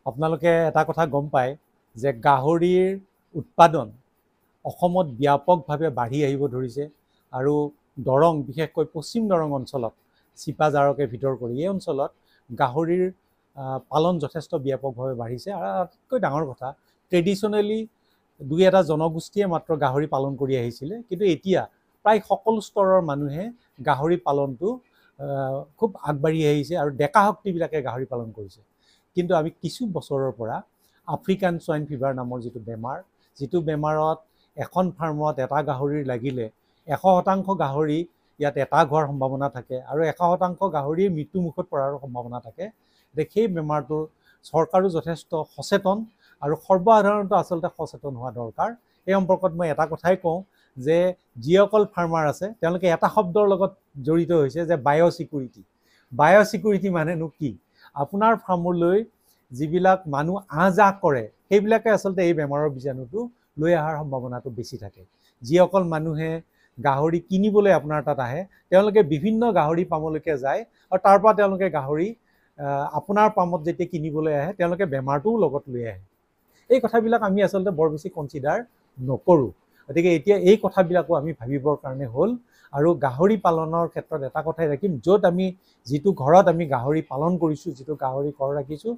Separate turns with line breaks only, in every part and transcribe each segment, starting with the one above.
আপোনালোকে এটা কথা গম পায় যে গাহৰিৰ উৎপাদন অসমত ব্যাপকভাৱে বাঢ়ি আহিব ধৰিছে আৰু দৰং বিশেষকৈ পশ্চিম দৰং অঞ্চলত চিপাঝাৰকে ভিতৰ কৰি এই অঞ্চলত গাহৰিৰ পালন যথেষ্ট ব্যাপকভাৱে বাঢ়িছে আৰু আটাইতকৈ ডাঙৰ কথা ট্ৰেডিশ্যনেলি দুই এটা জনগোষ্ঠীয়ে মাত্ৰ গাহৰি পালন কৰি আহিছিলে কিন্তু এতিয়া প্ৰায় সকলো স্তৰৰ মানুহে গাহৰি পালনটো খুব আগবাঢ়ি আহিছে আৰু ডেকা শক্তিবিলাকে গাহৰি পালন কৰিছে কিন্তু আমি কিছু বছৰৰ পৰা আফ্ৰিকান সোয়াইন ফিভাৰ নামৰ যিটো বেমাৰ যিটো বেমাৰত এখন ফাৰ্মত এটা গাহৰিৰ লাগিলে 100% গাহৰি ইয়াত এটা হোৱাৰ সম্ভাৱনা থাকে আৰু 100% গাহৰিৰ মৃত্যুমুখত পৰাৰ সম্ভাৱনা থাকে সেই বেমাৰটো চৰকাৰো যথেষ্ট সচেতন আৰু সৰ্বসাধাৰণতে আচলতে সচেতন হোৱা দৰকাৰ এই সম্পৰ্কত মই এটা কথাই কওঁ যে যিসকল ফাৰ্মাৰ আছে তেওঁলোকে এটা শব্দৰ লগত জড়িত হৈছে যে বায়'চিকিউৰিটি মানেনো কি আপোনাৰ ফাৰ্মলৈ যিবিলাক মানুহ আহ যাহ কৰে সেইবিলাকে আচলতে এই বেমাৰৰ বীজাণুটো লৈ অহাৰ সম্ভাৱনাটো বেছি থাকে যিসকল মানুহে গাহৰি কিনিবলৈ আপোনাৰ তাত আহে তেওঁলোকে বিভিন্ন গাহৰি পামলৈকে যায় আৰু তাৰ পৰা তেওঁলোকে গাহৰি আপোনাৰ পামত যেতিয়া কিনিবলৈ আহে তেওঁলোকে বেমাৰটোও লগত লৈ আহে এই কথাবিলাক আমি আচলতে বৰ বেছি কনচিডাৰ নকৰোঁ গতিকে এতিয়া এই কথাবিলাকো আমি ভাবিবৰ কাৰণে হ'ল আৰু গাহৰি পালনৰ ক্ষেত্ৰত এটা কথাই ৰাখিম য'ত আমি যিটো ঘৰত আমি গাহৰি পালন কৰিছোঁ যিটো গাহৰি ঘৰ ৰাখিছোঁ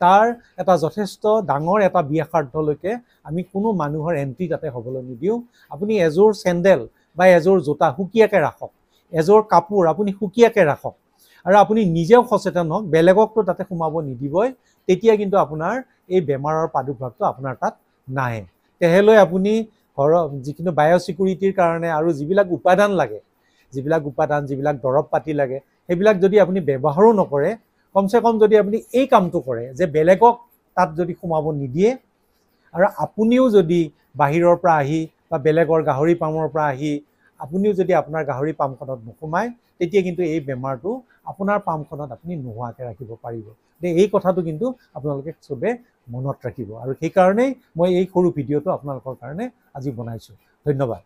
তাৰ এটা যথেষ্ট ডাঙৰ এটা ব্যাসাৰ্ধলৈকে আমি কোনো মানুহৰ এণ্ট্ৰি তাতে হ'বলৈ নিদিওঁ আপুনি এযোৰ চেণ্ডেল বা এযোৰ জোতা সুকীয়াকৈ ৰাখক এযোৰ কাপোৰ আপুনি সুকীয়াকৈ ৰাখক আৰু আপুনি নিজেও সচেতন হওক বেলেগকতো তাতে সোমাব নিদিবই তেতিয়া কিন্তু আপোনাৰ এই বেমাৰৰ প্ৰাদুৰ্ভাৱটো আপোনাৰ তাত নাহে তেহেলৈ আপুনি ঘৰৰ যিখিনি বায়'চিকিউৰিটিৰ কাৰণে আৰু যিবিলাক উপাদান লাগে যিবিলাক দৰৱ পাতি লাগে সেইবিলাক যদি আপুনি ব্যৱহাৰো নকৰে কমচে কম যদি আপুনি এই কামটো কৰে যে বেলেগক তাত যদি সোমাব নিদিয়ে আৰু আপুনিও যদি বাহিৰৰ পৰা আহি বা বেলেগৰ গাহৰি পামৰ পৰা আহি আপুনিও যদি আপোনাৰ গাহৰি পামখনত নোসোমায় তেতিয়া কিন্তু এই বেমাৰটো আপোনাৰ পামখনত আপুনি নোহোৱাকৈ ৰাখিব পাৰিব এই কথাটো কিন্তু আপোনালোকে চবে মনত ৰাখিব আৰু সেইকাৰণেই মই এই সৰু ভিডিঅ'টো আপোনালোকৰ কাৰণে আজি বনাইছোঁ ধন্যবাদ